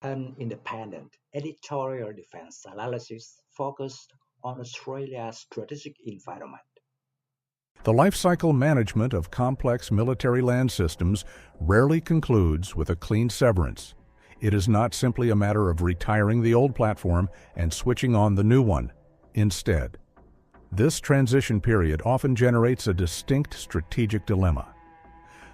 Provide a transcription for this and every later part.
An independent editorial defense analysis focused on Australia's strategic environment. The life cycle management of complex military land systems rarely concludes with a clean severance. It is not simply a matter of retiring the old platform and switching on the new one. Instead, this transition period often generates a distinct strategic dilemma.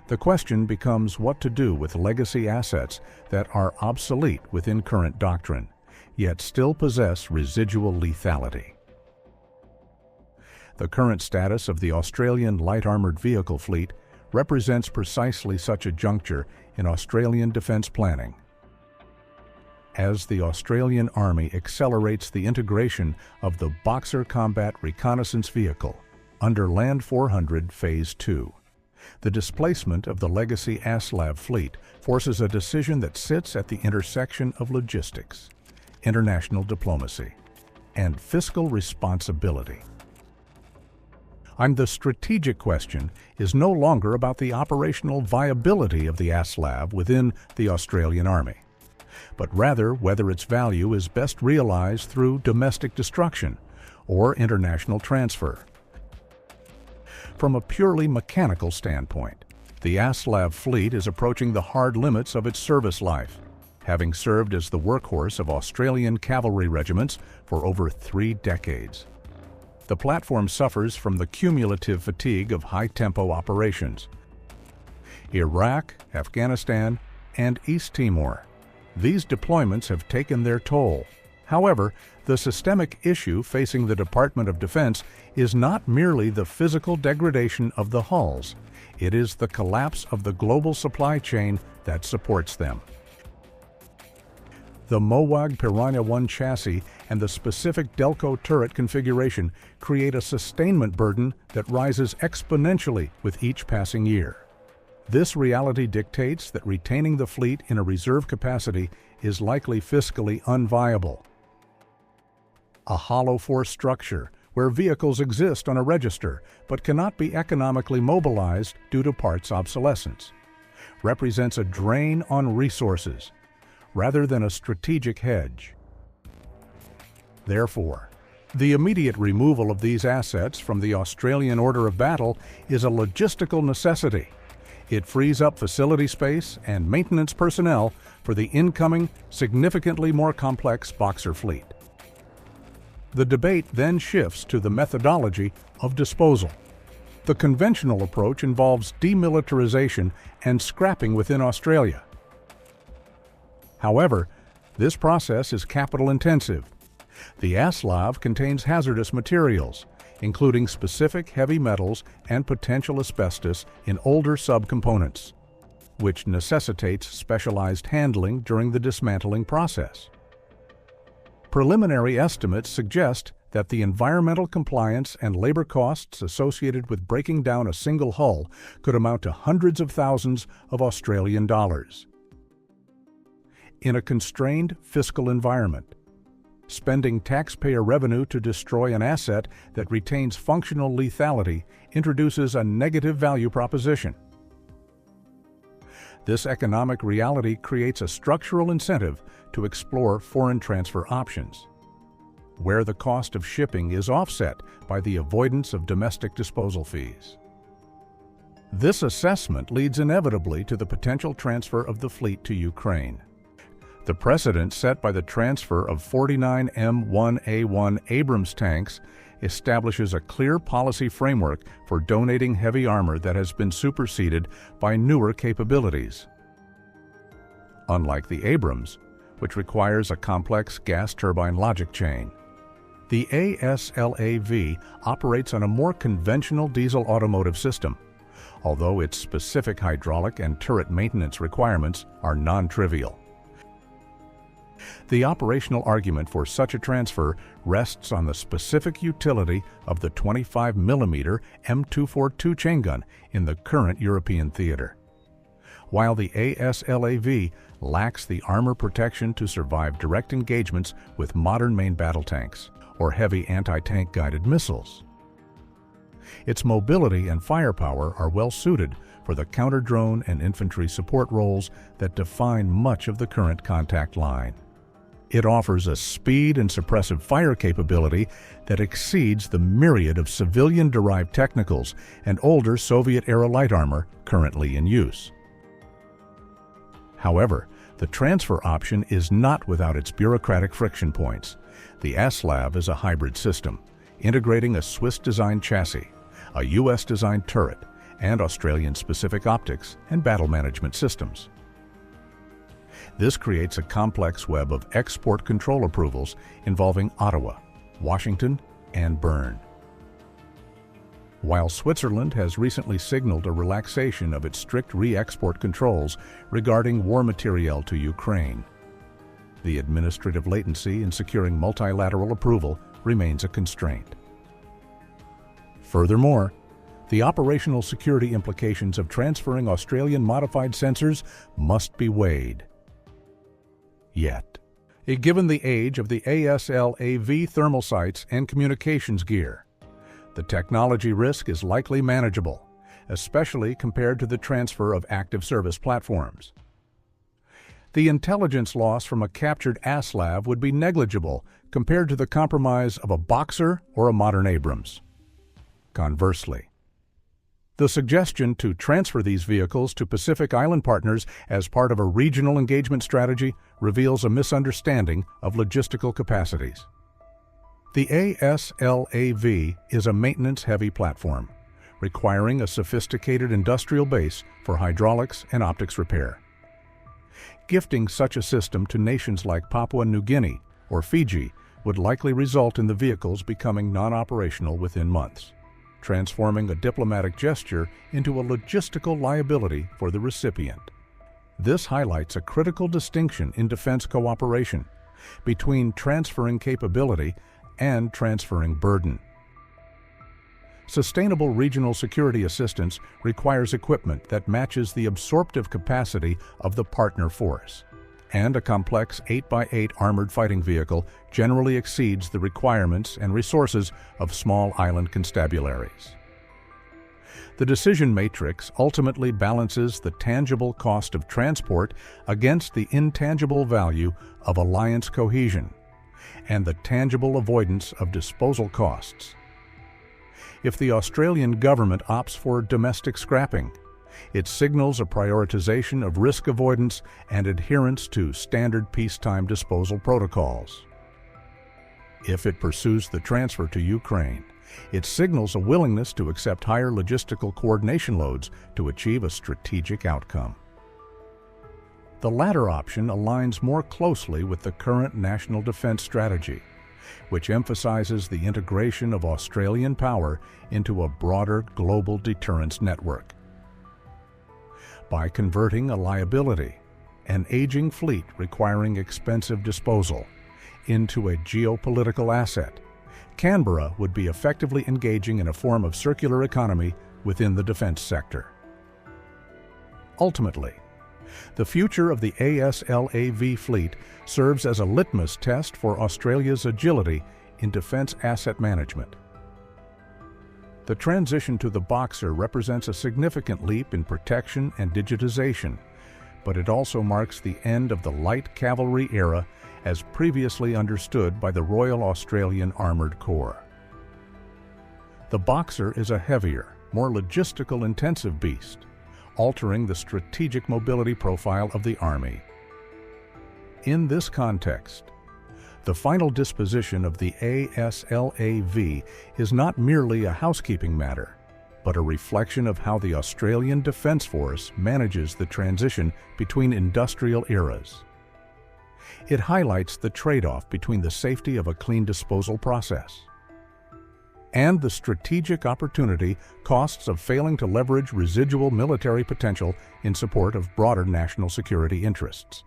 The question becomes what to do with legacy assets that are obsolete within current doctrine, yet still possess residual lethality. The current status of the Australian light armoured vehicle fleet represents precisely such a juncture in Australian defence planning. As the Australian Army accelerates the integration of the Boxer combat reconnaissance vehicle under Land 400 Phase 2, the displacement of the legacy ASLAV fleet forces a decision that sits at the intersection of logistics, international diplomacy, and fiscal responsibility. The strategic question is no longer about the operational viability of the ASLAV within the Australian Army, but rather whether its value is best realized through domestic destruction or international transfer. From a purely mechanical standpoint, the ASLAV fleet is approaching the hard limits of its service life, having served as the workhorse of Australian cavalry regiments for over 3 decades. The platform suffers from the cumulative fatigue of high-tempo operations. Iraq, Afghanistan, and East Timor. These deployments have taken their toll. However, the systemic issue facing the Department of Defense is not merely the physical degradation of the hulls. It is the collapse of the global supply chain that supports them. The MOWAG Piranha 1 chassis and the specific Delco turret configuration create a sustainment burden that rises exponentially with each passing year. This reality dictates that retaining the fleet in a reserve capacity is likely fiscally unviable. A hollow force structure, where vehicles exist on a register but cannot be economically mobilized due to parts obsolescence, represents a drain on resources rather than a strategic hedge. Therefore, the immediate removal of these assets from the Australian order of battle is a logistical necessity. It frees up facility space and maintenance personnel for the incoming, significantly more complex Boxer fleet. The debate then shifts to the methodology of disposal. The conventional approach involves demilitarization and scrapping within Australia. However, this process is capital-intensive. The ASLAV contains hazardous materials, including specific heavy metals and potential asbestos in older subcomponents, which necessitates specialized handling during the dismantling process. Preliminary estimates suggest that the environmental compliance and labor costs associated with breaking down a single hull could amount to hundreds of thousands of Australian dollars. In a constrained fiscal environment, spending taxpayer revenue to destroy an asset that retains functional lethality introduces a negative value proposition. This economic reality creates a structural incentive to explore foreign transfer options, where the cost of shipping is offset by the avoidance of domestic disposal fees. This assessment leads inevitably to the potential transfer of the fleet to Ukraine. The precedent set by the transfer of 49 M1A1 Abrams tanks establishes a clear policy framework for donating heavy armor that has been superseded by newer capabilities. Unlike the Abrams, which requires a complex gas turbine logic chain, the ASLAV operates on a more conventional diesel automotive system, although its specific hydraulic and turret maintenance requirements are non-trivial. The operational argument for such a transfer rests on the specific utility of the 25mm M242 chain gun in the current European theater. While the ASLAV lacks the armor protection to survive direct engagements with modern main battle tanks or heavy anti-tank guided missiles, its mobility and firepower are well suited for the counter-drone and infantry support roles that define much of the current contact line. It offers a speed and suppressive fire capability that exceeds the myriad of civilian-derived technicals and older Soviet-era light armor currently in use. However, the transfer option is not without its bureaucratic friction points. The ASLAV is a hybrid system, integrating a Swiss-designed chassis, a US-designed turret, and Australian-specific optics and battle management systems. This creates a complex web of export control approvals involving Ottawa, Washington, and Bern. While Switzerland has recently signaled a relaxation of its strict re-export controls regarding war materiel to Ukraine, the administrative latency in securing multilateral approval remains a constraint. Furthermore, the operational security implications of transferring Australian modified sensors must be weighed. Yet, given the age of the ASLAV thermal sights and communications gear, the technology risk is likely manageable, especially compared to the transfer of active service platforms. The intelligence loss from a captured ASLAV would be negligible compared to the compromise of a Boxer or a modern Abrams. Conversely, the suggestion to transfer these vehicles to Pacific Island partners as part of a regional engagement strategy reveals a misunderstanding of logistical capacities. The ASLAV is a maintenance-heavy platform, requiring a sophisticated industrial base for hydraulics and optics repair. Gifting such a system to nations like Papua New Guinea or Fiji would likely result in the vehicles becoming non-operational within months, transforming a diplomatic gesture into a logistical liability for the recipient. This highlights a critical distinction in defense cooperation between transferring capability and transferring burden. Sustainable regional security assistance requires equipment that matches the absorptive capacity of the partner force, and a complex 8x8 armored fighting vehicle generally exceeds the requirements and resources of small island constabularies. The decision matrix ultimately balances the tangible cost of transport against the intangible value of alliance cohesion and the tangible avoidance of disposal costs. If the Australian government opts for domestic scrapping, it signals a prioritization of risk avoidance and adherence to standard peacetime disposal protocols. If it pursues the transfer to Ukraine, it signals a willingness to accept higher logistical coordination loads to achieve a strategic outcome. The latter option aligns more closely with the current national defense strategy, which emphasizes the integration of Australian power into a broader global deterrence network. By converting a liability, an aging fleet requiring expensive disposal, into a geopolitical asset, Canberra would be effectively engaging in a form of circular economy within the defense sector. Ultimately, the future of the ASLAV fleet serves as a litmus test for Australia's agility in defense asset management. The transition to the Boxer represents a significant leap in protection and digitization, but it also marks the end of the light cavalry era as previously understood by the Royal Australian Armoured Corps. The Boxer is a heavier, more logistical-intensive beast, altering the strategic mobility profile of the Army. In this context, the final disposition of the ASLAV is not merely a housekeeping matter, but a reflection of how the Australian Defence Force manages the transition between industrial eras. It highlights the trade-off between the safety of a clean disposal process and the strategic opportunity costs of failing to leverage residual military potential in support of broader national security interests.